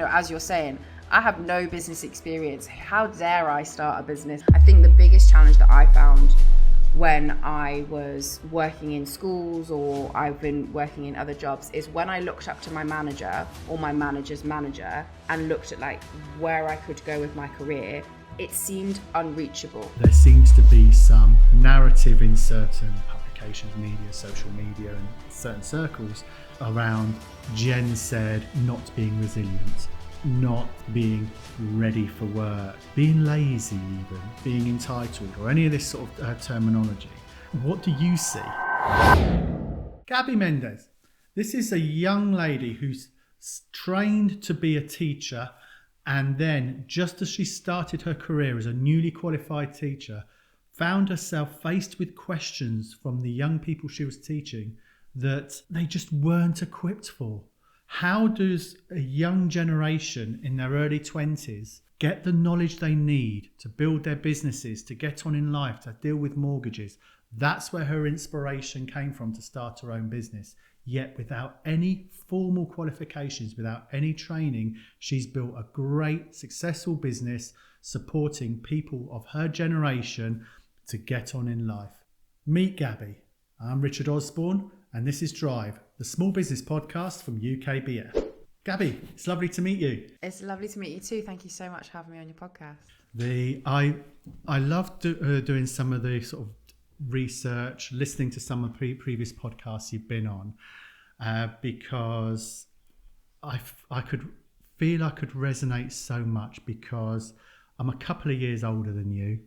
as you're saying, I have no business experience. How dare I start a business? I think the biggest challenge that I found when I was working in schools or I've been working in other jobs is when I looked up to my manager or my manager's manager and looked at like where I could go with my career, it seemed unreachable. There seems to be some narrative in certain publications, media, social media, and certain circles around Gen Z not being resilient, not being ready for work, being lazy even, being entitled, or any of this sort of terminology. What do you see? Gaby Mendes. This is a young lady who's trained to be a teacher, and then just as she started her career as a newly qualified teacher, found herself faced with questions from the young people she was teaching that they just weren't equipped for. How does a young generation in their early 20s get the knowledge they need to build their businesses, to get on in life, to deal with mortgages? That's where her inspiration came from to start her own business. Yet without any formal qualifications, without any training, she's built a great, successful business supporting people of her generation to get on in life. Meet Gaby. I'm Richard Osborne, and this is Drive, the small business podcast from UKBF. Gaby, it's lovely to meet you. It's lovely to meet you too. Thank you so much for having me on your podcast. I love doing some of the sort of research, listening to some of previous podcasts you've been on, because I could feel I could resonate so much because I'm a couple of years older than you.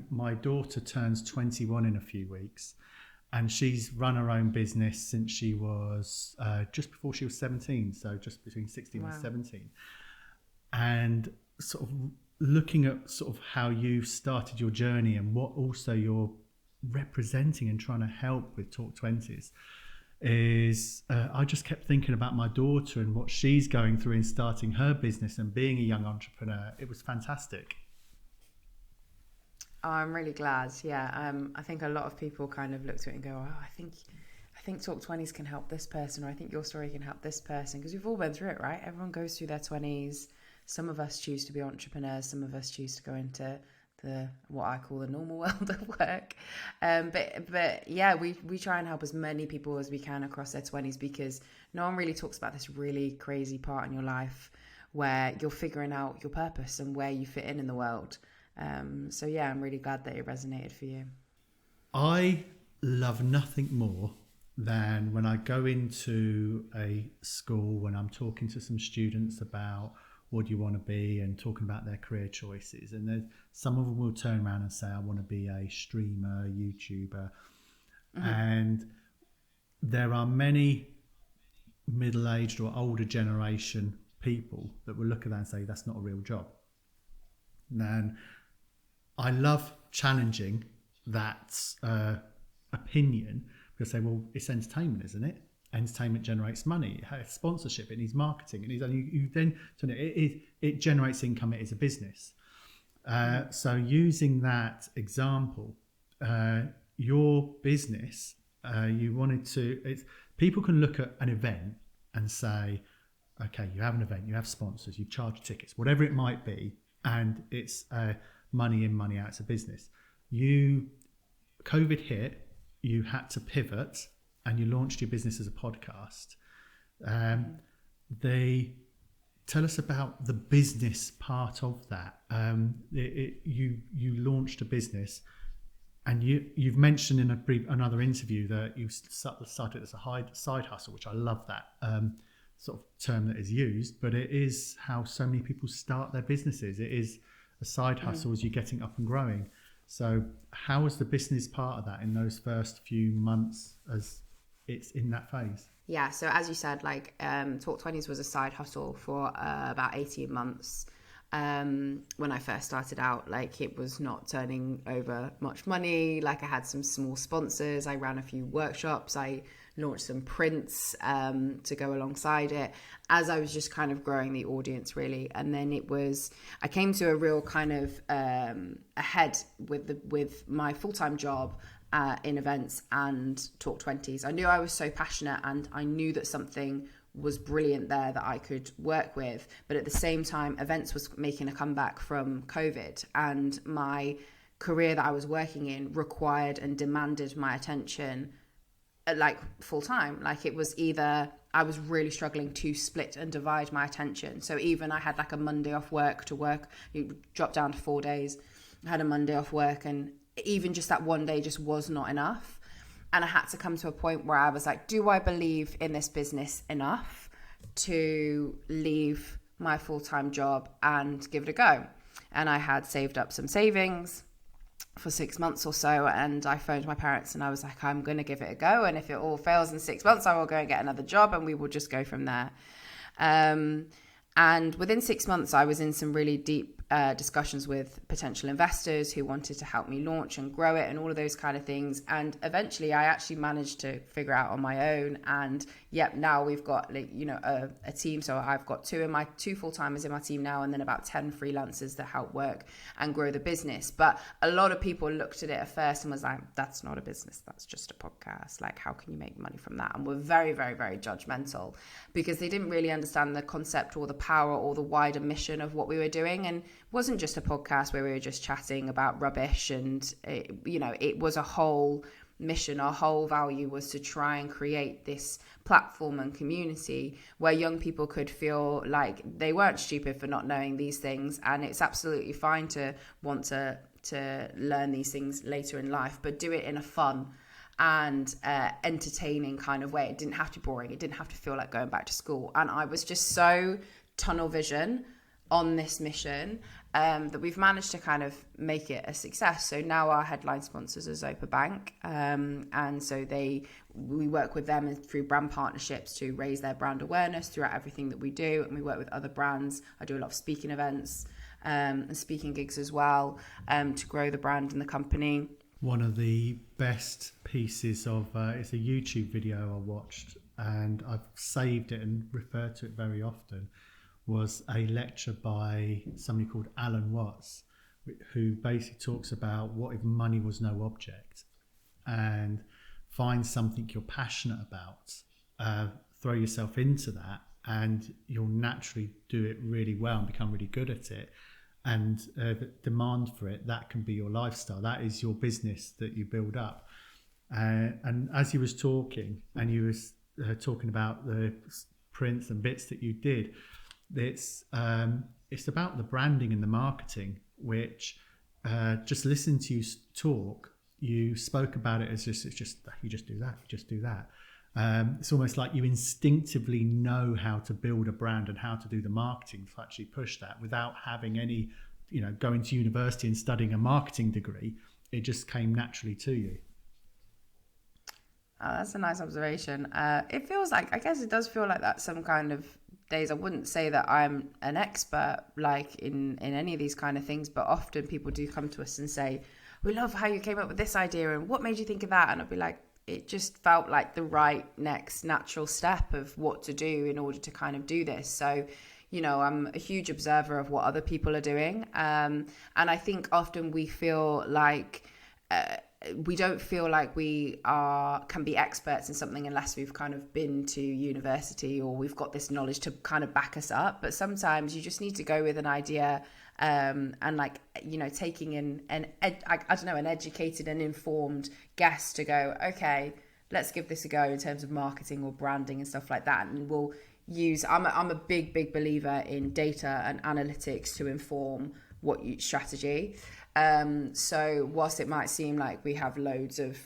My daughter turns 21 in a few weeks, and she's run her own business since she was just before she was 17, so just between 16 and 17. And sort of looking at sort of how you started your journey and what also you're representing and trying to help with Talk Twenties is I just kept thinking about my daughter and what she's going through in starting her business and being a young entrepreneur. It was fantastic. Oh, I'm really glad. Yeah, I think a lot of people kind of look to it and go, "Oh, I think Talk 20s can help this person," or "I think your story can help this person," because we've all been through it, right? Everyone goes through their 20s. Some of us choose to be entrepreneurs. Some of us choose to go into what I call the normal world of work. But yeah, we try and help as many people as we can across their 20s, because no one really talks about this really crazy part in your life where you're figuring out your purpose and where you fit in the world. So yeah, I'm really glad that it resonated for you. I love nothing more than when I go into a school, when I'm talking to some students about what do you want to be and talking about their career choices. And then some of them will turn around and say, I want to be a streamer, YouTuber. Mm-hmm. And there are many middle-aged or older generation people that will look at that and say, that's not a real job. And I love challenging that opinion, because they say, well, it's entertainment, isn't it? Entertainment generates money, it has sponsorship, it needs marketing, you then it generates income, it is a business. So using that example, your business, you wanted to, people can look at an event and say, okay, you have an event, you have sponsors, you charge tickets, whatever it might be, and it's money in, money out, it's a business. COVID hit, you had to pivot, and you launched your business as a podcast. They tell us about the business part of that. You launched a business, and you've mentioned in another interview that you started as a side hustle, which I love that sort of term that is used, but it is how so many people start their businesses. It is a side hustle as you're getting up and growing. So how was the business part of that in those first few months as it's in that phase? Yeah, so as you said, like Talk 20s was a side hustle for about 18 months. When I first started out, like it was not turning over much money. Like I had some small sponsors, I ran a few workshops, I launched some prints to go alongside it as I was just kind of growing the audience really. And then I came to a real kind of ahead with my full-time job in events and Talk 20s. I knew I was so passionate, and I knew that something was brilliant there that I could work with. But at the same time, events was making a comeback from COVID, and my career that I was working in required and demanded my attention like full time. Like it was either I was really struggling to split and divide my attention. So even I had like a Monday off work to work, you drop down to 4 days. I had a Monday off work, and even just that one day just was not enough. And I had to come to a point where I was like, do I believe in this business enough to leave my full-time job and give it a go? And I had saved up some savings for 6 months or so, and I phoned my parents and I was like, I'm going to give it a go, and if it all fails in 6 months, I will go and get another job and we will just go from there. And within 6 months, I was in some really deep discussions with potential investors who wanted to help me launch and grow it and all of those kind of things. And eventually I actually managed to figure out on my own. And yep, now we've got a team. So I've got two full-timers in my team now, and then about 10 freelancers that help work and grow the business. But a lot of people looked at it at first and was like, that's not a business, that's just a podcast. Like, how can you make money from that? And we're very, very, very judgmental, because they didn't really understand the concept or the power or the wider mission of what we were doing. And it wasn't just a podcast where we were just chatting about rubbish, and it was a whole mission. Our whole value was to try and create this platform and community where young people could feel like they weren't stupid for not knowing these things, and it's absolutely fine to want to learn these things later in life, but do it in a fun and entertaining kind of way. It didn't have to be boring. It didn't have to feel like going back to school. And I was just so tunnel vision on this mission that we've managed to kind of make it a success. So now our headline sponsors are Zopa Bank, and so we work with them through brand partnerships to raise their brand awareness throughout everything that we do, and we work with other brands. I do a lot of speaking events and speaking gigs as well, to grow the brand and the company. One of the best pieces of it's a YouTube video I watched, and I've saved it and referred to it very often, was a lecture by somebody called Alan Watts, who basically talks about what if money was no object, and find something you're passionate about, throw yourself into that, and you'll naturally do it really well and become really good at it. And the demand for it, that can be your lifestyle. That is your business that you build up. And as he was talking, and he was talking about the prints and bits that you did, it's about the branding and the marketing, which just listen to you talk. You spoke about it as you just do that. It's almost like you instinctively know how to build a brand and how to do the marketing to actually push that without having any, going to university and studying a marketing degree. It just came naturally to you. Oh, that's a nice observation. It feels like, I guess it does feel like that some kind of days. I wouldn't say that I'm an expert like in any of these kind of things, but often people do come to us and say, we love how you came up with this idea and what made you think of that? And I'd be like, it just felt like the right next natural step of what to do in order to kind of do this. So, I'm a huge observer of what other people are doing. And I think often we feel like we don't feel like we can be experts in something unless we've kind of been to university or we've got this knowledge to kind of back us up. But sometimes you just need to go with an idea, and taking in an educated and informed guess to go, okay, let's give this a go in terms of marketing or branding and stuff like that. And we'll use, I'm a big believer in data and analytics to inform strategy. So whilst it might seem like we have loads of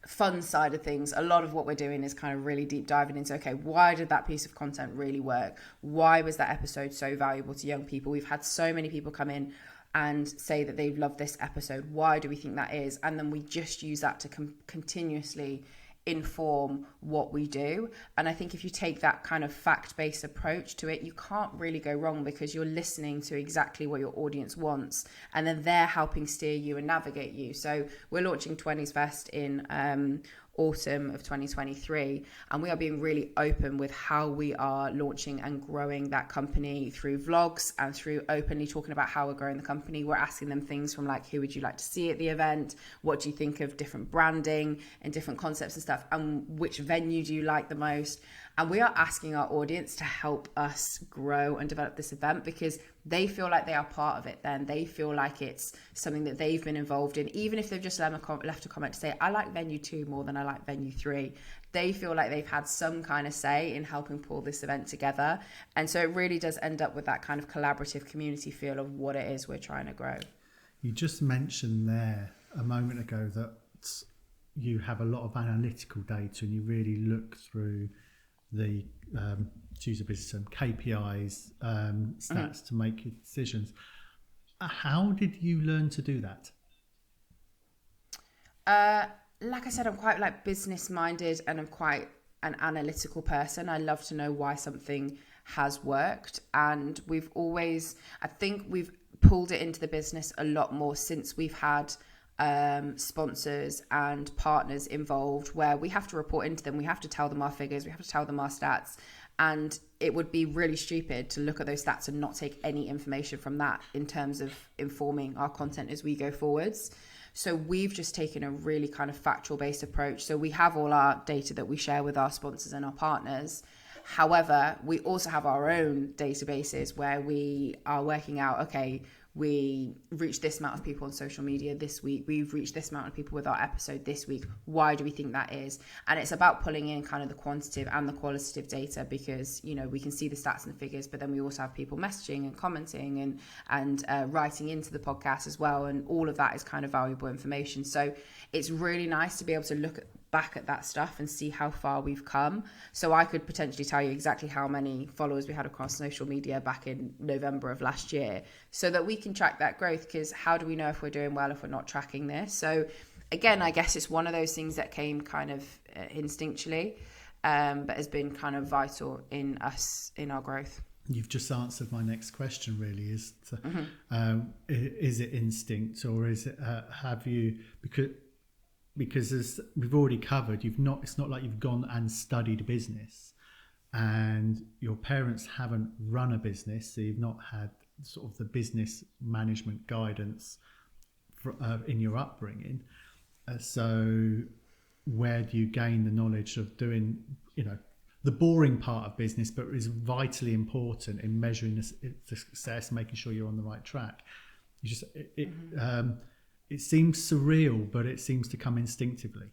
fun side of things, a lot of what we're doing is kind of really deep diving into, okay, why did that piece of content really work? Why was that episode so valuable to young people? We've had so many people come in and say that they've loved this episode. Why do we think that is? And then we just use that to continuously inform what we do. And I think if you take that kind of fact-based approach to it, you can't really go wrong, because you're listening to exactly what your audience wants, and then they're helping steer you and navigate you. So we're launching 20s Fest in autumn of 2023, and we are being really open with how we are launching and growing that company through vlogs and through openly talking about how we're growing the company. We're asking them things from like, who would you like to see at the event? What do you think of different branding and different concepts and stuff? And which venue do you like the most? And we are asking our audience to help us grow and develop this event because they feel like they are part of it then. They feel like it's something that they've been involved in. Even if they've just left a comment to say, I like venue 2 more than I like venue 3. They feel like they've had some kind of say in helping pull this event together. And so it really does end up with that kind of collaborative community feel of what it is we're trying to grow. You just mentioned there a moment ago that you have a lot of analytical data and you really look through the choose a business term, KPIs, stats to make your decisions. How did you learn to do that? Like I said, I'm quite like business minded and I'm quite an analytical person. I love to know why something has worked, and I think we've pulled it into the business a lot more since we've had sponsors and partners involved, where we have to report into them, we have to tell them our figures, we have to tell them our stats, and it would be really stupid to look at those stats and not take any information from that in terms of informing our content as we go forwards. So we've just taken a really kind of factual based approach. So we have all our data that we share with our sponsors and our partners. However, we also have our own databases where we are working out, okay, we reached this amount of people on social media this week. We've reached this amount of people with our episode this week. Why do we think that is? And it's about pulling in kind of the quantitative and the qualitative data because, you know, we can see the stats and the figures, but then we also have people messaging and commenting and writing into the podcast as well. And all of that is kind of valuable information. So it's really nice to be able to look back at that stuff and see how far we've come. So I could potentially tell you exactly how many followers we had across social media back in November of last year so that we can track that growth, because how do we know if we're doing well if we're not tracking this? So again, I guess it's one of those things that came kind of instinctually, but has been kind of vital in us, in our growth. You've just answered my next question, really, is it instinct, or is it have you, because as we've already covered, it's not like you've gone and studied a business and your parents haven't run a business, so you've not had sort of the business management guidance in your upbringing. So where do you gain the knowledge of doing, you know, the boring part of business, but is vitally important in measuring the success, making sure you're on the right track? You just it seems surreal, but it seems to come instinctively.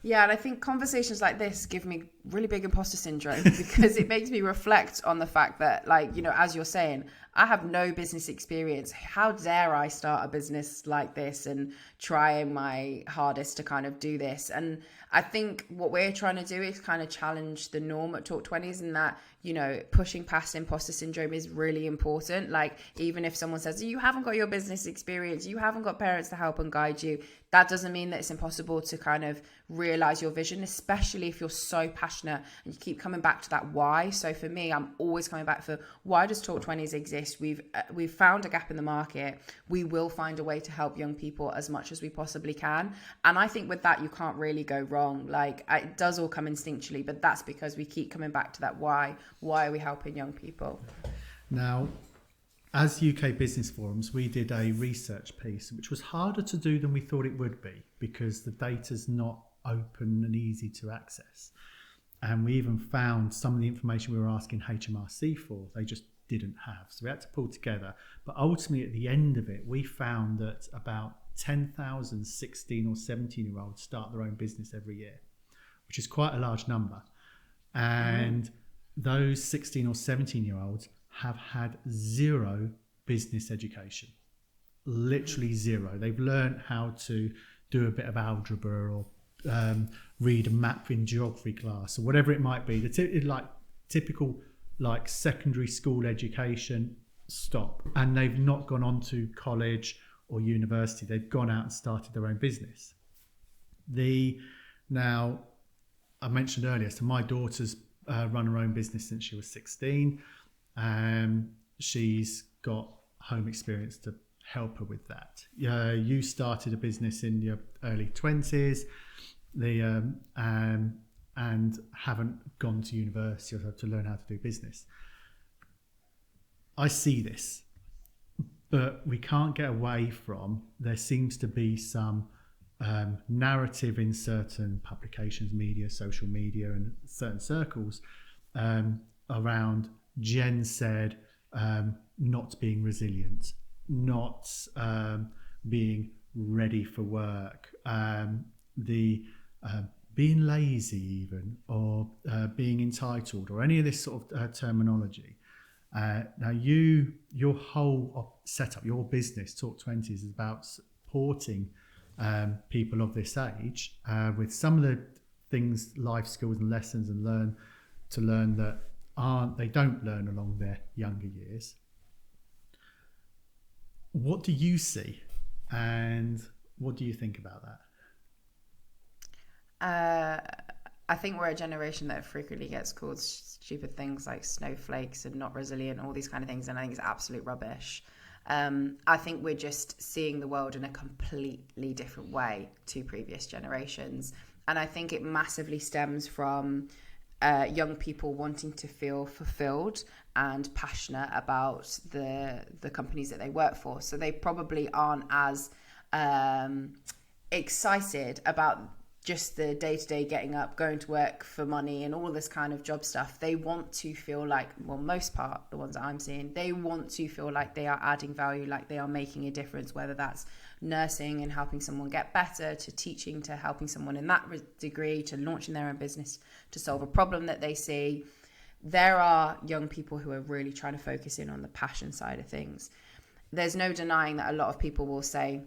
Yeah, and I think conversations like this give me really big imposter syndrome because it makes me reflect on the fact that, like, you know, as you're saying, I have no business experience. How dare I start a business like this and trying my hardest to kind of do this? And I think what we're trying to do is kind of challenge the norm at Talk 20s, and that, you know, pushing past imposter syndrome is really important. Like, even if someone says, you haven't got your business experience, you haven't got parents to help and guide you, that doesn't mean that it's impossible to kind of realize your vision, especially if you're so passionate and you keep coming back to that why. So for me, I'm always coming back for, why does Talk 20s exist? We've found a gap in the market. We will find a way to help young people as much as we possibly can. And I think with that, you can't really go wrong. Like, it does all come instinctually, but that's because we keep coming back to that why. Why are we helping young people? Now, as UK Business Forums, we did a research piece, which was harder to do than we thought it would be because the data's not open and easy to access. And we even found some of the information we were asking HMRC for, they just didn't have. So we had to pull together. But ultimately, at the end of it, we found that about 10,000 16 or 17-year-olds start their own business every year, which is quite a large number. And those 16 or 17-year-olds have had zero business education, literally zero. They've learned how to do a bit of algebra or read a map in geography class or whatever it might be. The typical like secondary school education, stop. And they've not gone on to college or university. They've gone out and started their own business. Now, I mentioned earlier, so my daughter's run her own business since she was 16. She's got home experience to help her with that. You started a business in your early 20s, and haven't gone to university or to learn how to do business. I see this, but we can't get away from, there seems to be some narrative in certain publications, media, social media, and certain circles around Gen Z not being resilient, not being ready for work, being lazy even, or being entitled, or any of this sort of terminology. Now your whole setup, your business, Talk Twenties, is about supporting people of this age with some of the things, life skills and lessons, and learn that they don't learn along their younger years. What do you see, and what do you think about that? I think we're a generation that frequently gets called stupid things like snowflakes and not resilient, all these kind of things, and I think it's absolute rubbish. I think we're just seeing the world in a completely different way to previous generations, and I think it massively stems from young people wanting to feel fulfilled and passionate about the companies that they work for. So they probably aren't as excited about just the day-to-day getting up, going to work for money and all this kind of job stuff. They want to feel like, well, most part, the ones that I'm seeing, they want to feel like they are adding value, like they are making a difference, whether that's nursing and helping someone get better, to teaching, to helping someone in that degree, to launching their own business, to solve a problem that they see. There are young people who are really trying to focus in on the passion side of things. There's no denying that a lot of people will say,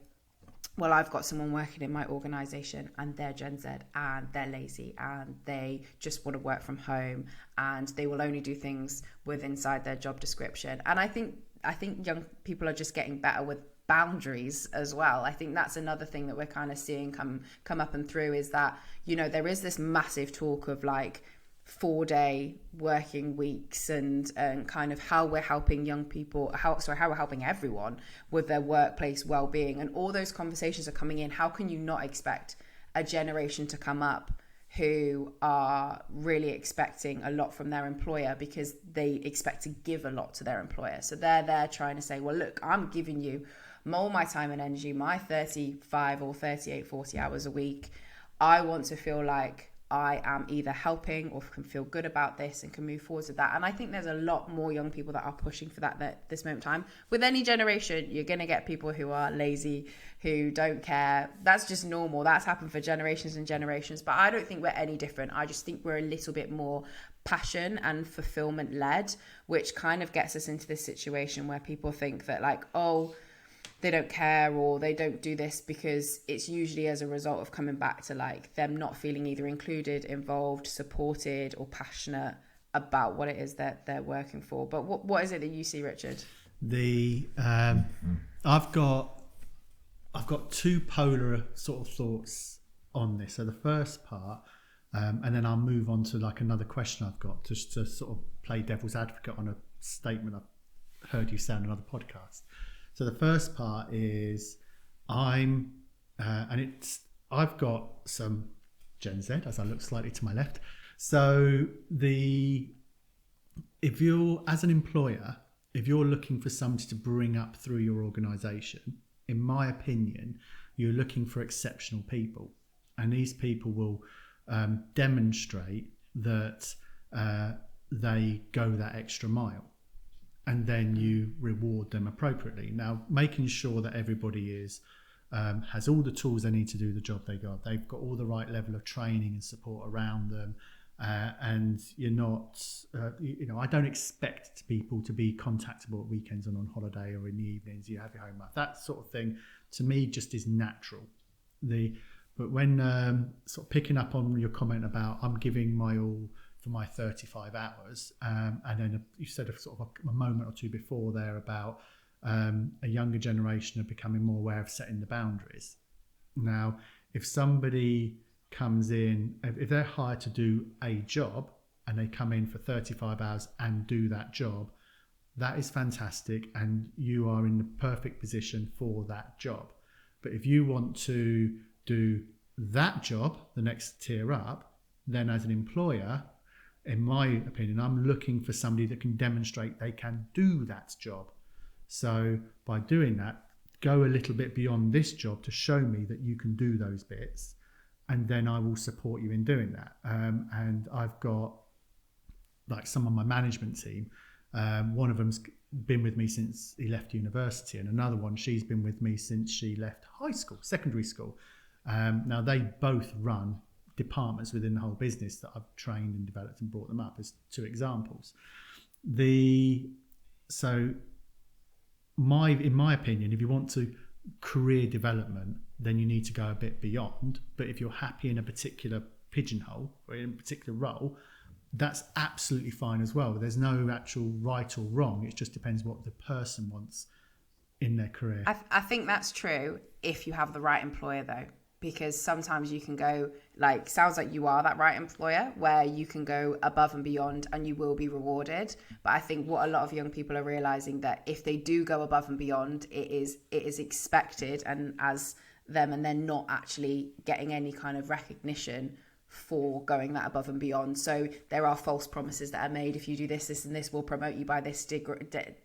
well, I've got someone working in my organization and they're Gen Z and they're lazy and they just want to work from home and they will only do things inside their job description. And I think young people are just getting better with boundaries as well. I think that's another thing that we're kind of seeing come up and through, is that, you know, there is this massive talk of like 4-day working weeks and kind of how we're helping young people, how we're helping everyone with their workplace well-being, and all those conversations are coming in. How can you not expect a generation to come up who are really expecting a lot from their employer, because they expect to give a lot to their employer? So they're trying to say, well, look, I'm giving you all my time and energy, my 35 or 38, 40 hours a week. I want to feel like I am either helping or can feel good about this and can move forward with that. And I think there's a lot more young people that are pushing for that at this moment in time. With any generation, you're going to get people who are lazy, who don't care. That's just normal. That's happened for generations and generations. But I don't think we're any different. I just think we're a little bit more passion and fulfillment led, which kind of gets us into this situation where people think that like, oh, they don't care or they don't do this, because it's usually as a result of coming back to like them not feeling either included, involved, supported, or passionate about what it is that they're working for. But what is it that you see, Richard? I've got two polar sort of thoughts on this. So the first part, and then I'll move on to like another question I've got, just to sort of play devil's advocate on a statement I've heard you say on another podcast. So the first part is I've got some Gen Z, as I look slightly to my left. So if you're, as an employer, if you're looking for somebody to bring up through your organisation, in my opinion, you're looking for exceptional people, and these people will demonstrate that they go that extra mile. And then you reward them appropriately. Now, making sure that everybody has all the tools they need to do the job they got. They've got all the right level of training and support around them. And you're not, I don't expect people to be contactable at weekends and on holiday or in the evenings. You have your home life. That sort of thing, to me, just is natural. But when sort of picking up on your comment about I'm giving my all for my 35 hours, and then you said sort of a moment or two before there about a younger generation are becoming more aware of setting the boundaries. Now, if somebody comes in, if they're hired to do a job and they come in for 35 hours and do that job, that is fantastic, and you are in the perfect position for that job. But if you want to do that job, the next tier up, then as an employer, in my opinion, I'm looking for somebody that can demonstrate they can do that job. So by doing that, go a little bit beyond this job to show me that you can do those bits, and then I will support you in doing that. And I've got like some of my management team. One of them's been with me since he left university, and another one, she's been with me since she left secondary school. Now they both run departments within the whole business that I've trained and developed and brought them up, as two examples. In my opinion, if you want to career development, then you need to go a bit beyond. But if you're happy in a particular pigeonhole or in a particular role, that's absolutely fine as well. There's no actual right or wrong. It just depends what the person wants in their career. I think that's true if you have the right employer, though, because sometimes you can go, like, sounds like you are that right employer where you can go above and beyond and you will be rewarded. But I think what a lot of young people are realizing, that if they do go above and beyond, it is expected and as them, and they're not actually getting any kind of recognition for going that above and beyond. So there are false promises that are made. If you do this, this and this, will promote you by this date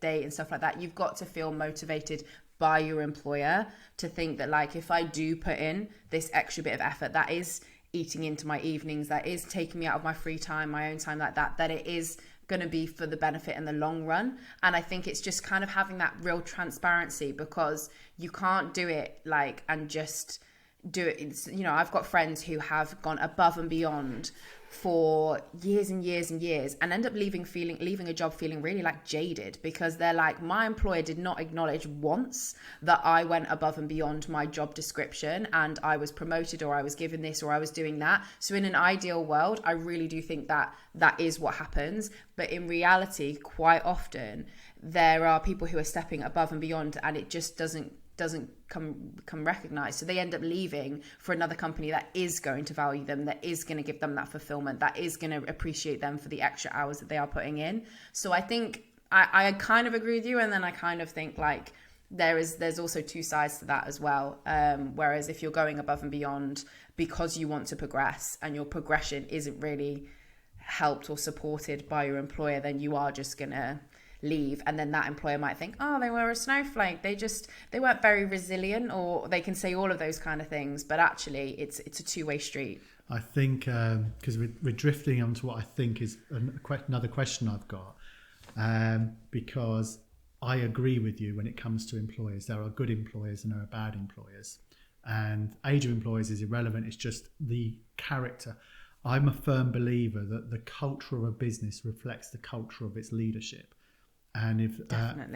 and stuff like that. You've got to feel motivated by your employer to think that, like, if I do put in this extra bit of effort, that is eating into my evenings, that is taking me out of my free time, my own time, like that it is going to be for the benefit in the long run. And I think it's just kind of having that real transparency, because you can't do it like and just do it. It's, you know, I've got friends who have gone above and beyond for years and years and years and end up leaving a job feeling really like jaded, because they're like, my employer did not acknowledge once that I went above and beyond my job description and I was promoted, or I was given this, or I was doing that. So in an ideal world, I really do think that is what happens. But in reality, quite often there are people who are stepping above and beyond and it just doesn't come recognized. So they end up leaving for another company that is going to value them, that is going to give them that fulfillment, that is going to appreciate them for the extra hours that they are putting in. So I think I kind of agree with you, and then I kind of think like there's also two sides to that as well. Whereas if you're going above and beyond because you want to progress and your progression isn't really helped or supported by your employer, then you are just gonna leave, and then that employer might think, oh, they were a snowflake, they weren't very resilient, or they can say all of those kind of things, but actually it's a two-way street. I think because we're drifting onto what I think is another question I've got, because I agree with you when it comes to employers. There are good employers and there are bad employers, and age of employers is irrelevant. It's just the character. I'm a firm believer that the culture of a business reflects the culture of its leadership. And if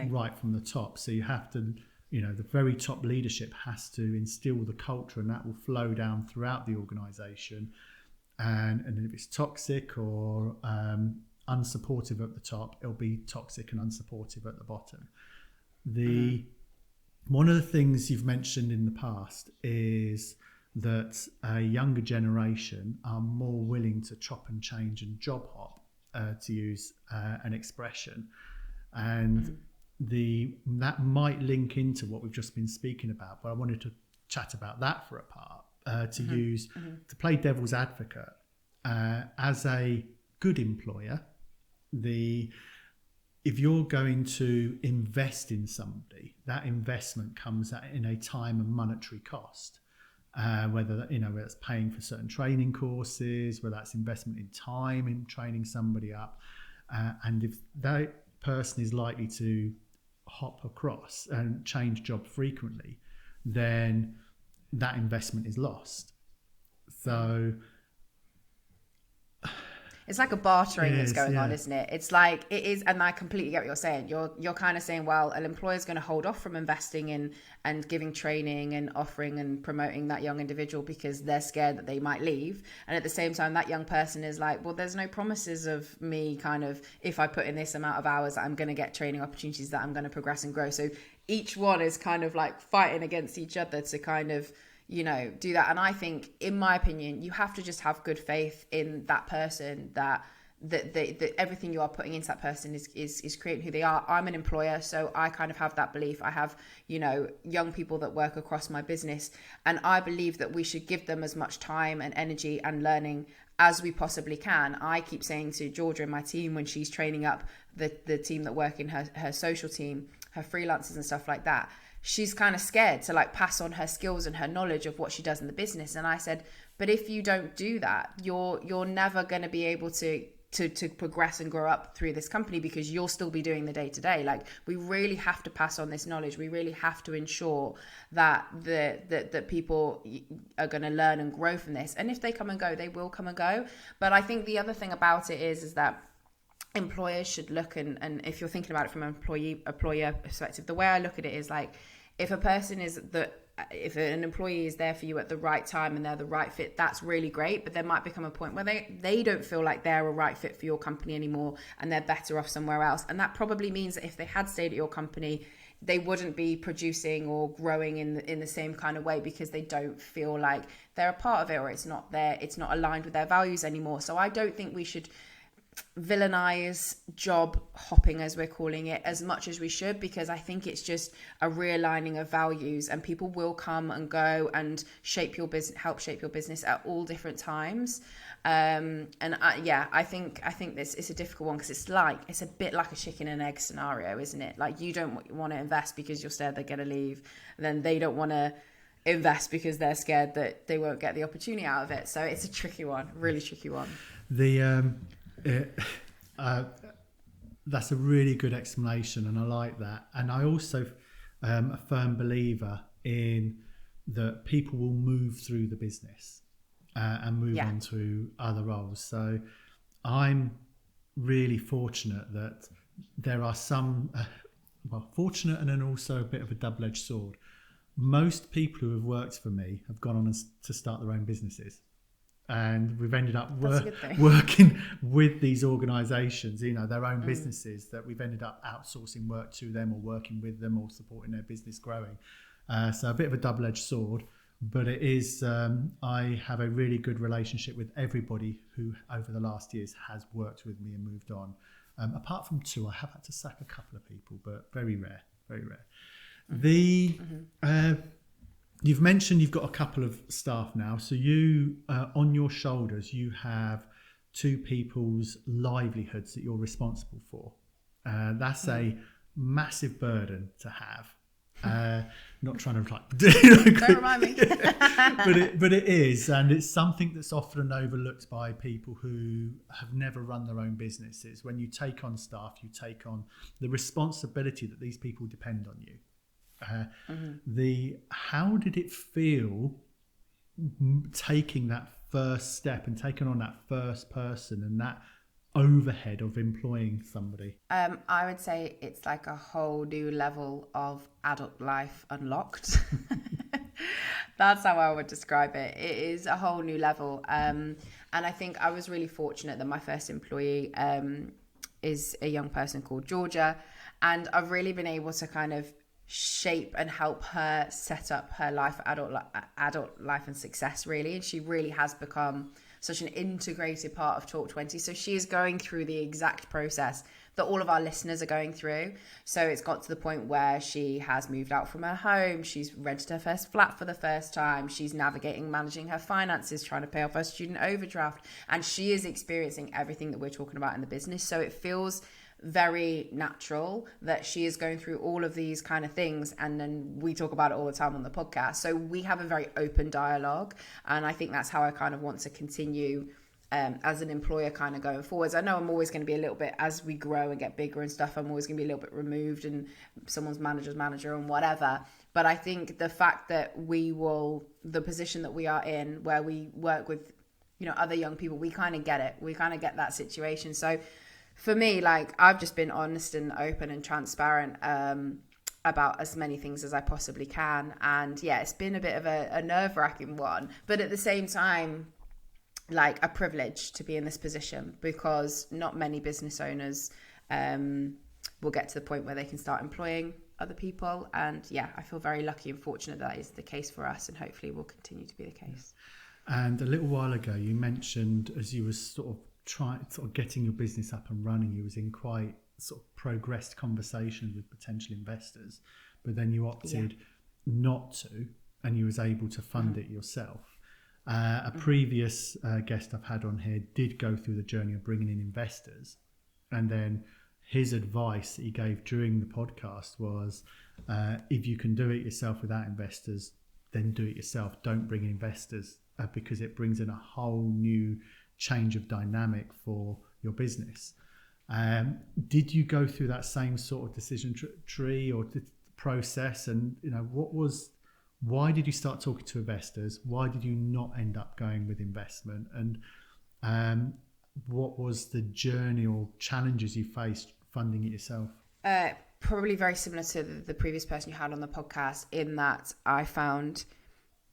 right from the top, so you have to, the very top leadership has to instill the culture, and that will flow down throughout the organisation. And if it's toxic or unsupportive at the top, it'll be toxic and unsupportive at the bottom. One of the things you've mentioned in the past is that a younger generation are more willing to chop and change and job hop, to use an expression. And that might link into what we've just been speaking about, but I wanted to chat about that for a part, to play devil's advocate. As a good employer, if you're going to invest in somebody, that investment comes in a time and monetary cost. Whether it's paying for certain training courses, whether that's investment in time in training somebody up, and if that person is likely to hop across and change job frequently, then that investment is lost. So it's like a bartering that's going on, isn't it? It's like it is, and I completely get what you're saying. You're kind of saying, well, an employer is going to hold off from investing in and giving training and offering and promoting that young individual because they're scared that they might leave. And at the same time, that young person is like, well, there's no promises of me kind of, if I put in this amount of hours, that I'm going to get training opportunities, that I'm going to progress and grow. So each one is kind of like fighting against each other to kind of, do that. And I think, in my opinion, you have to just have good faith in that person, that that everything you are putting into that person is creating who they are. I'm an employer, so I kind of have that belief. I have, young people that work across my business, and I believe that we should give them as much time and energy and learning as we possibly can. I keep saying to Georgia and my team, when she's training up the team that work in her social team, her freelancers and stuff like that, she's kind of scared to like pass on her skills and her knowledge of what she does in the business. And I said, but if you don't do that, you're never going to be able to progress and grow up through this company, because you'll still be doing the day-to-day. Like, we really have to pass on this knowledge. We really have to ensure that that people are going to learn and grow from this. And if they come and go, they will come and go. But I think the other thing about it is that employers should look, and if you're thinking about it from an employer perspective, the way I look at it is like, if an employee is there for you at the right time and they're the right fit, that's really great. But there might become a point where they don't feel like they're a right fit for your company anymore, and they're better off somewhere else. And that probably means that if they had stayed at your company, they wouldn't be producing or growing in the same kind of way, because they don't feel like they're a part of it, or it's not aligned with their values anymore. So I don't think we should villainize job hopping, as we're calling it, as much as we should, because I think it's just a realigning of values, and people will come and go and help shape your business at all different times. I think this is a difficult one, because it's a bit like a chicken and egg scenario, isn't it? Like, you don't want to invest because you're scared they're going to leave, and then they don't want to invest because they're scared that they won't get the opportunity out of it. So it's a tricky one, really tricky one. That's a really good explanation, and I like that. And I also am a firm believer in that people will move through the business and move on to other roles. So I'm really fortunate that there are some, fortunate and then also a bit of a double-edged sword. Most people who have worked for me have gone on to start their own businesses. And we've ended up working with these organisations, their own businesses, that we've ended up outsourcing work to them, or working with them, or supporting their business growing. So a bit of a double-edged sword, but it is. I have a really good relationship with everybody who, over the last years, has worked with me and moved on. Apart from two, I have had to sack a couple of people, but very rare, very rare. You've mentioned you've got a couple of staff now. So you, on your shoulders, you have two people's livelihoods that you're responsible for. That's a massive burden to have. Not trying to don't remind me. but it is, and it's something that's often overlooked by people who have never run their own businesses. When you take on staff, you take on the responsibility that these people depend on you. How did it feel taking that first step and taking on that first person and that overhead of employing somebody? I would say it's like a whole new level of adult life unlocked. That's how I would describe it. It is a whole new level. And I think I was really fortunate that my first employee is a young person called Georgia. And I've really been able to kind of shape and help her set up her life, adult life and success, really. And she really has become such an integrated part of Talk 20. So she is going through the exact process that all of our listeners are going through. So it's got to the point where she has moved out from her home. She's rented her first flat for the first time. She's managing her finances, trying to pay off her student overdraft. And she is experiencing everything that we're talking about in the business. So it feels very natural that she is going through all of these kind of things, and then we talk about it all the time on the podcast. So we have a very open dialogue, and I think that's how I kind of want to continue as an employer kind of going forwards. I know I'm always going to be a little bit, as we grow and get bigger and stuff, I'm always going to be a little bit removed and someone's manager's manager and whatever. But I think the fact that the position that we are in, where we work with, other young people, we kind of get it. We kind of get that situation. So for me, like, I've just been honest and open and transparent about as many things as I possibly can. And yeah, it's been a bit of a nerve-wracking one, but at the same time, like, a privilege to be in this position, because not many business owners will get to the point where they can start employing other people. And yeah, I feel very lucky and fortunate that is the case for us, and hopefully will continue to be the case. And a little while ago, you mentioned, as you were sort of sort of getting your business up and running, you was in quite sort of progressed conversations with potential investors, but then you opted not to, and you was able to fund it yourself. A previous guest I've had on here did go through the journey of bringing in investors, and then his advice that he gave during the podcast was, if you can do it yourself without investors, then do it yourself. Don't bring in investors, because it brings in a whole new change of dynamic for your business. Did you go through that same sort of decision tree or process? And why did you start talking to investors? Why did you not end up going with investment? And what was the journey or challenges you faced funding it yourself? Probably very similar to the previous person you had on the podcast, in that I found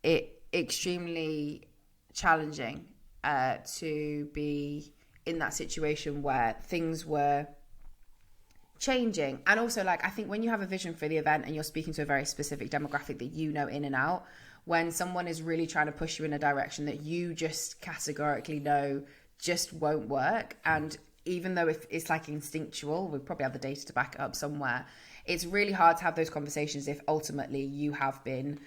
it extremely challenging to be in that situation where things were changing. And also, like, I think when you have a vision for the event and you're speaking to a very specific demographic that you know in and out, when someone is really trying to push you in a direction that you just categorically know just won't work, and even though if it's like instinctual, we probably have the data to back it up somewhere, it's really hard to have those conversations if ultimately you have been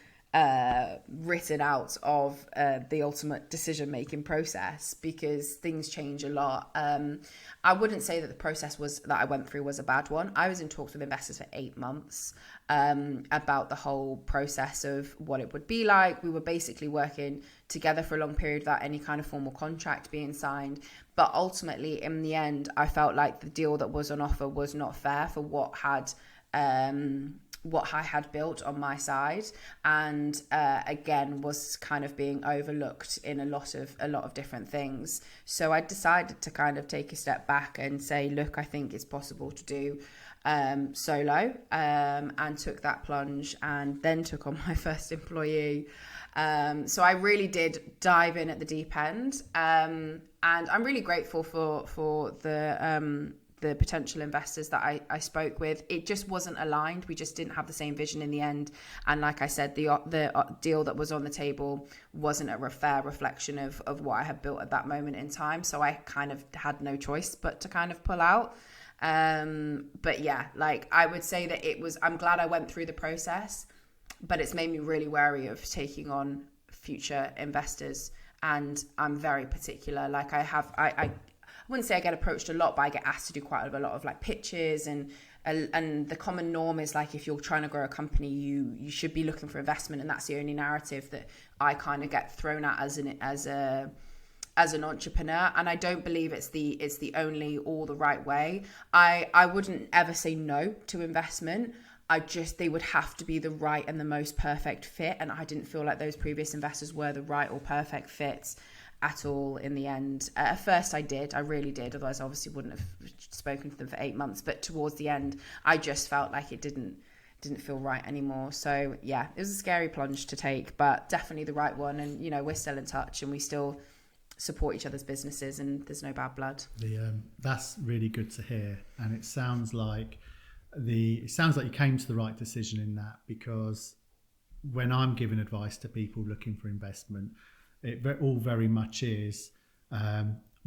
written out of the ultimate decision-making process, because things change a lot. I wouldn't say that the process that I went through was a bad one. I was in talks with investors for 8 months about the whole process of what it would be like. We were basically working together for a long period without any kind of formal contract being signed. But ultimately, in the end, I felt like the deal that was on offer was not fair for what I had built on my side, and again was kind of being overlooked in a lot of different things. So I decided to kind of take a step back and say, look, I think it's possible to do solo, and took that plunge, and then took on my first employee. So I really did dive in at the deep end, and I'm really grateful for the potential investors that I spoke with. It just wasn't aligned. We just didn't have the same vision in the end. And like I said, the deal that was on the table wasn't a fair reflection of what I had built at that moment in time. So I kind of had no choice but to kind of pull out. But yeah, like I would say that I'm glad I went through the process, but it's made me really wary of taking on future investors. And I'm very particular. Like I wouldn't say I get approached a lot, but I get asked to do quite a lot of like pitches, and the common norm is like, if you're trying to grow a company, you should be looking for investment, and that's the only narrative that I kind of get thrown at as an entrepreneur. And I don't believe it's the only or the right way. I wouldn't ever say no to investment. They would have to be the right and the most perfect fit, and I didn't feel like those previous investors were the right or perfect fits at all in the end. At first I really did, otherwise I obviously wouldn't have spoken to them for 8 months, but towards the end I just felt like it didn't feel right anymore. So yeah, it was a scary plunge to take, but definitely the right one. And we're still in touch, and we still support each other's businesses, and there's no bad blood. That's really good to hear, and it sounds like you came to the right decision in that, because when I'm giving advice to people looking for investment, it all very much is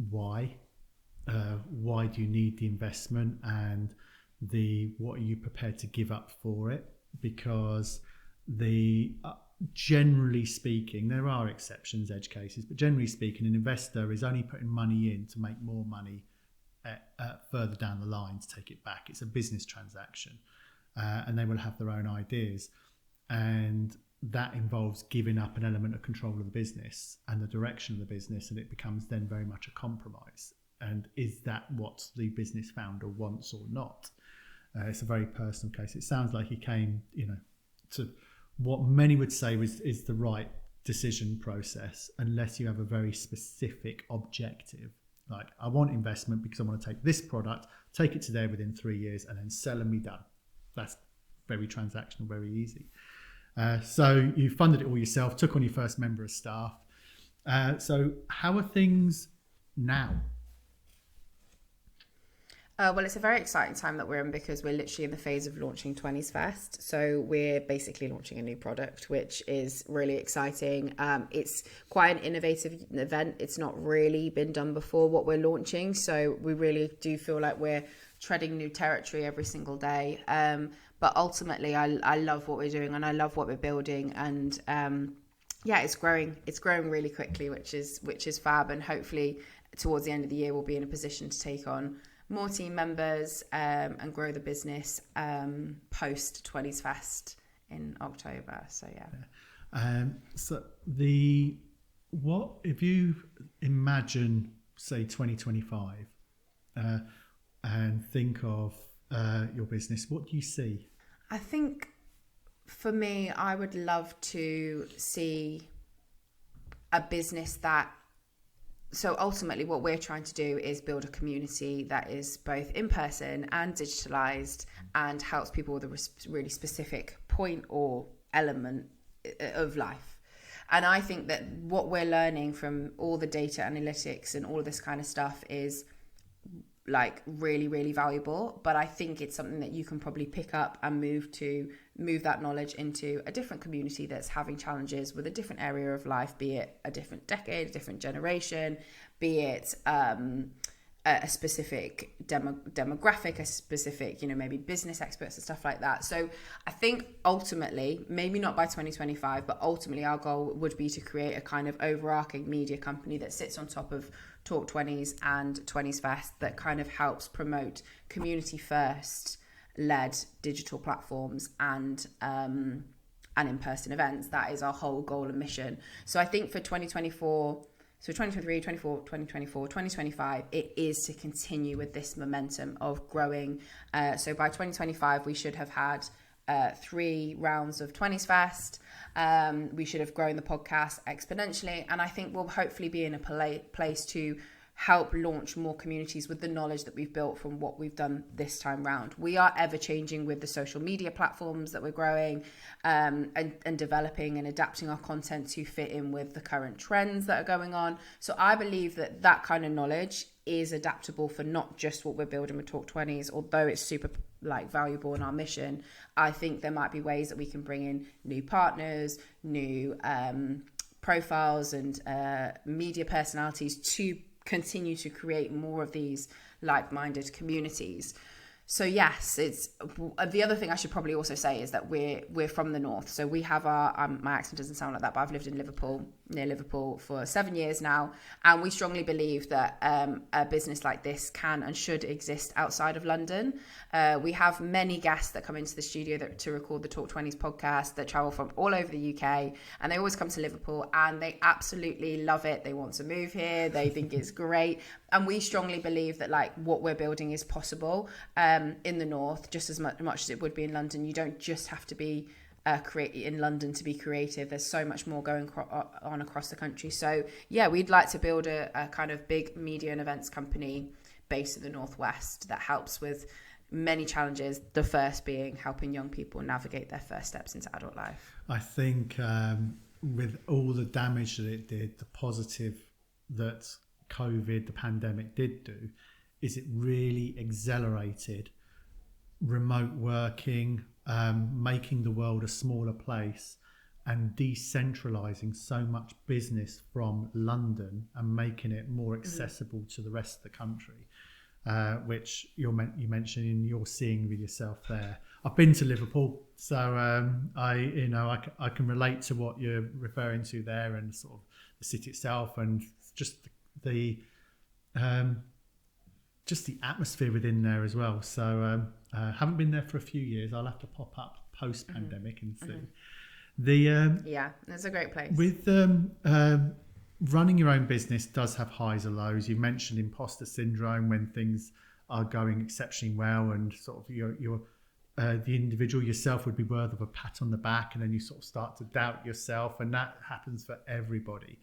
why do you need the investment, and what are you prepared to give up for it? Because generally speaking, there are exceptions, edge cases, but generally speaking, an investor is only putting money in to make more money further down the line to take it back. It's a business transaction, and they will have their own ideas, and that involves giving up an element of control of the business and the direction of the business, and it becomes then very much a compromise. And is that what the business founder wants or not? It's a very personal case. It sounds like he came, to what many would say is the right decision process, unless you have a very specific objective. Like, I want investment because I want to take this product, take it to there within 3 years, and then sell and be done. That's very transactional, very easy. So you funded it all yourself, took on your first member of staff. So how are things now? Well, it's a very exciting time that we're in because we're literally in the phase of launching 20s Fest. So we're basically launching a new product, which is really exciting. It's quite an innovative event. It's not really been done before, what we're launching. So we really do feel like we're treading new territory every single day. But ultimately, I love what we're doing and I love what we're building. And yeah, it's growing. It's growing really quickly, which is fab. And hopefully towards the end of the year, we'll be in a position to take on more team members and grow the business post 20s Fest in October. So yeah. So what if you imagine, say, 2025 and think of your business, what do you see? I think for me, I would love to see a business that, so ultimately what we're trying to do is build a community that is both in person and digitalized and helps people with a really specific point or element of life. And I think that what we're learning from all the data analytics and all of this kind of stuff is like really, really valuable. But I think it's something that you can probably pick up and move that knowledge into a different community that's having challenges with a different area of life, be it a different decade, a different generation, be it a specific demographic, a specific, maybe business experts and stuff like that. So I think ultimately, maybe not by 2025, but ultimately our goal would be to create a kind of overarching media company that sits on top of Talk 20s and 20s Fest that kind of helps promote community first led digital platforms and in-person events. That is our whole goal and mission. So I think for 2024, so 2023, 2025, it is to continue with this momentum of growing. So by 2025, we should have had 3 rounds of 20s Fest. We should have grown the podcast exponentially. And I think we'll hopefully be in a place to help launch more communities with the knowledge that we've built from what we've done this time round. We are ever changing with the social media platforms that we're growing and developing and adapting our content to fit in with the current trends that are going on. So I believe that kind of knowledge is adaptable for not just what we're building with Talk 20s, although it's super valuable in our mission. I think there might be ways that we can bring in new partners, new profiles and media personalities to continue to create more of these like-minded communities. So yes, it's the other thing I should probably also say is that we're from the north. So we have our my accent doesn't sound like that, but I've lived in Liverpool, near Liverpool, for 7 years now, and we strongly believe that a business like this can and should exist outside of London. We have many guests that come into the studio to record the Talk 20s podcast that travel from all over the UK, and they always come to Liverpool and they absolutely love it. They want to move here. They think it's great. And we strongly believe that what we're building is possible in the north, just as much as it would be in London. You don't just have to be in London to be creative. There's so much more going on across the country. So yeah, we'd like to build a kind of big media and events company based in the northwest that helps with many challenges. The first being helping young people navigate their first steps into adult life. I think with all the damage that it did, the positive that COVID, the pandemic, did do is it really accelerated remote working, making the world a smaller place and decentralizing so much business from London and making it more accessible to the rest of the country, which you mentioned you're seeing with yourself there. I've been to Liverpool, so I can relate to what you're referring to there and sort of the city itself and just the atmosphere within there as well. So haven't been there for a few years. I'll have to pop up post-pandemic and see. Yeah, it's a great place. With running your own business does have highs and lows. You mentioned imposter syndrome when things are going exceptionally well, and sort of your the individual yourself would be worthy of a pat on the back, and then you sort of start to doubt yourself, and that happens for everybody.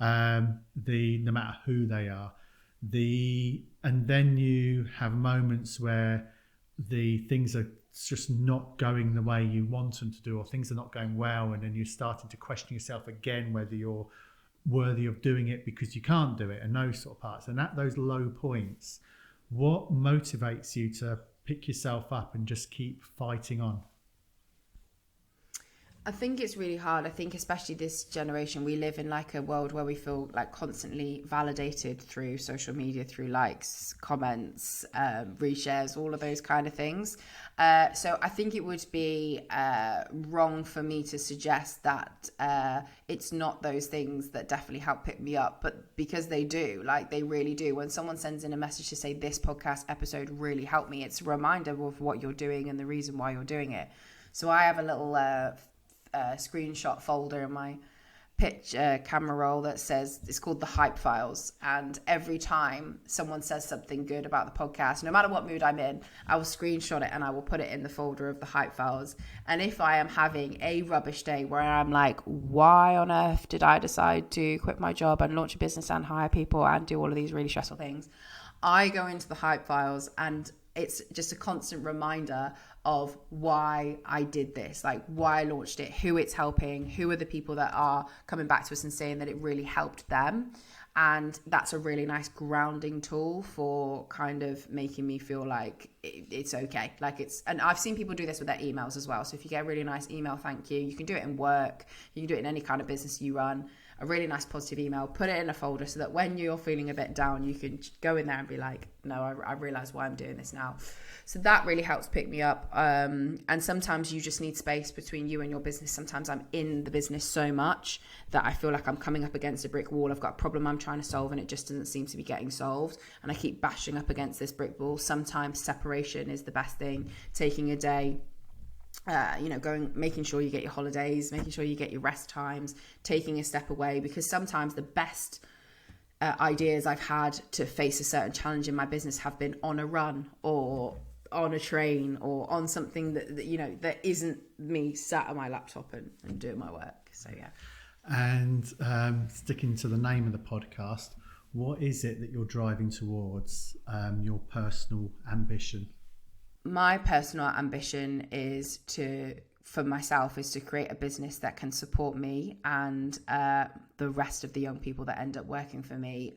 No matter who they are, and then you have moments where the things are just not going the way you want them to do, or things are not going well, and then you're starting to question yourself again whether you're worthy of doing it because you can't do it, and those sort of parts. And at those low points, What motivates you to pick yourself up and just keep fighting on? I think it's really hard. I think especially this generation, we live in like a world where we feel like constantly validated through social media, through likes, comments, reshares, all of those kind of things. So I think it would be wrong for me to suggest that it's not those things that definitely help pick me up, but because they do, like they really do. When someone sends in a message to say this podcast episode really helped me, it's a reminder of what you're doing and the reason why you're doing it. So I have a little screenshot folder in my pitch camera roll that says, it's called the hype files, and every time someone says something good about the podcast, no matter what mood I'm in, I will screenshot it and I will put it in the folder of the hype files. And if I am having a rubbish day where I'm like, why on earth did I decide to quit my job and launch a business and hire people and do all of these really stressful things, I go into the hype files and it's just a constant reminder of why I did this, like why I launched it, who it's helping, who are the people that are coming back to us and saying that it really helped them. And that's a really nice grounding tool for kind of making me feel like it's okay. Like it's, and I've seen people do this with their emails as well. So if you get a really nice email, thank you. You can do it in work. You can do it in any kind of business you run. A really nice positive email, put it in a folder so that when you're feeling a bit down, you can go in there and be like, no, I realize why I'm doing this now. So that really helps pick me up. And sometimes you just need space between you and your business. Sometimes I'm in the business so much that I feel like I'm coming up against a brick wall. I've got a problem I'm trying to solve and it just doesn't seem to be getting solved. And I keep bashing up against this brick wall. Sometimes separation is the best thing. Taking a day, making sure you get your holidays, making sure you get your rest times, taking a step away, because sometimes the best ideas I've had to face a certain challenge in my business have been on a run or on a train or on something that isn't me sat at my laptop and doing my work. So yeah. And sticking to the name of the podcast, what is it that you're driving towards, your personal ambition? My personal ambition is for myself is to create a business that can support me and the rest of the young people that end up working for me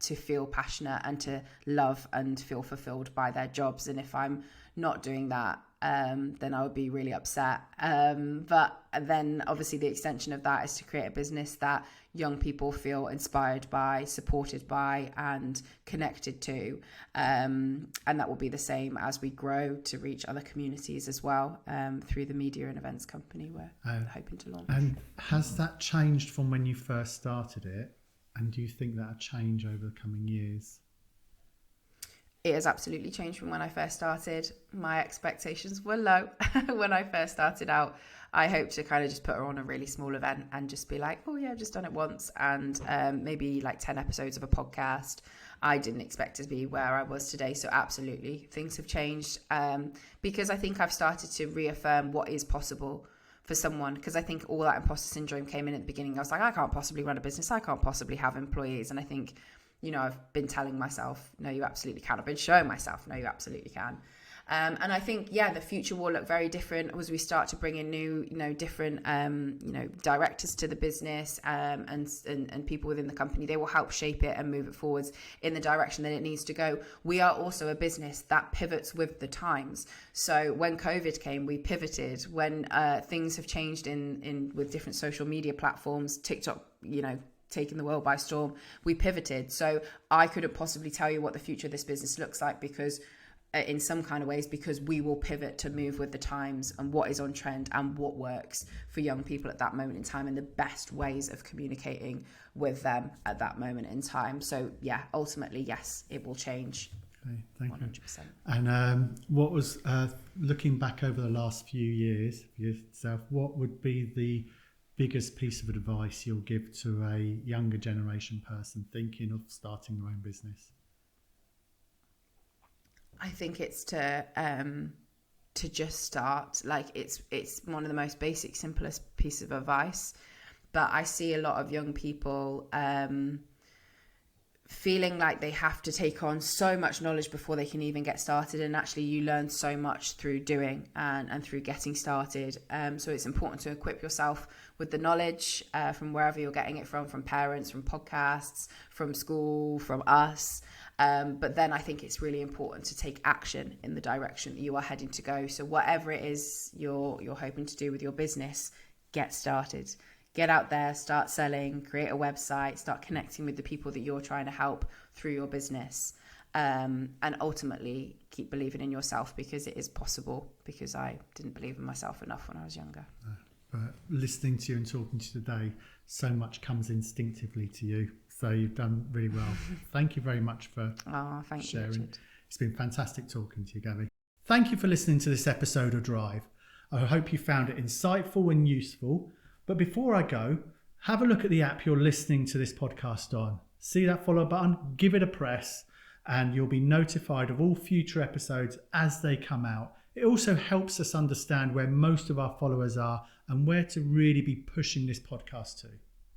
to feel passionate and to love and feel fulfilled by their jobs. And if I'm not doing that, then I would be really upset. But then obviously the extension of that is to create a business that young people feel inspired by, supported by, and connected to. And that will be the same as we grow to reach other communities as well, through the media and events company we're hoping to launch. And has that changed from when you first started it? And do you think that'll change over the coming years? It has absolutely changed from when I first started. My expectations were low when I first started out. I hoped to kind of just put her on a really small event and just be like, oh yeah, I've just done it once. And maybe like 10 episodes of a podcast. I didn't expect to be where I was today. So absolutely, things have changed because I think I've started to reaffirm what is possible for someone. Because I think all that imposter syndrome came in at the beginning. I was like, I can't possibly run a business. I can't possibly have employees. And I think, I've been telling myself, no, you absolutely can. I've been showing myself, no, you absolutely can. And I think, the future will look very different as we start to bring in new, different, directors to the business and people within the company. They will help shape it and move it forwards in the direction that it needs to go. We are also a business that pivots with the times. So when COVID came, we pivoted. When things have changed with different social media platforms, TikTok, taking the world by storm, we pivoted. So I couldn't possibly tell you what the future of this business looks like because in some kind of ways, because we will pivot to move with the times and what is on trend and what works for young people at that moment in time and the best ways of communicating with them at that moment in time. So ultimately, yes, it will change. Okay, thank 100%. you. And what was, looking back over the last few years for yourself, what would be the biggest piece of advice you'll give to a younger generation person thinking of starting their own business? I think it's to just start. Like it's one of the most basic, simplest pieces of advice. But I see a lot of young people feeling like they have to take on so much knowledge before they can even get started. And actually you learn so much through doing and through getting started. So it's important to equip yourself with the knowledge from wherever you're getting it from parents, from podcasts, from school, from us. But then I think it's really important to take action in the direction that you are heading to go. So whatever it is you're hoping to do with your business, get started. Get out there, start selling, create a website, start connecting with the people that you're trying to help through your business. And ultimately keep believing in yourself, because it is possible, because I didn't believe in myself enough when I was younger. But listening to you and talking to you today, so much comes instinctively to you. So you've done really well. Thank you very much for sharing. You, it's been fantastic talking to you, Gaby. Thank you for listening to this episode of Drive. I hope you found it insightful and useful. But before I go, have a look at the app you're listening to this podcast on. See that follow button? Give it a press, and you'll be notified of all future episodes as they come out. It also helps us understand where most of our followers are and where to really be pushing this podcast to.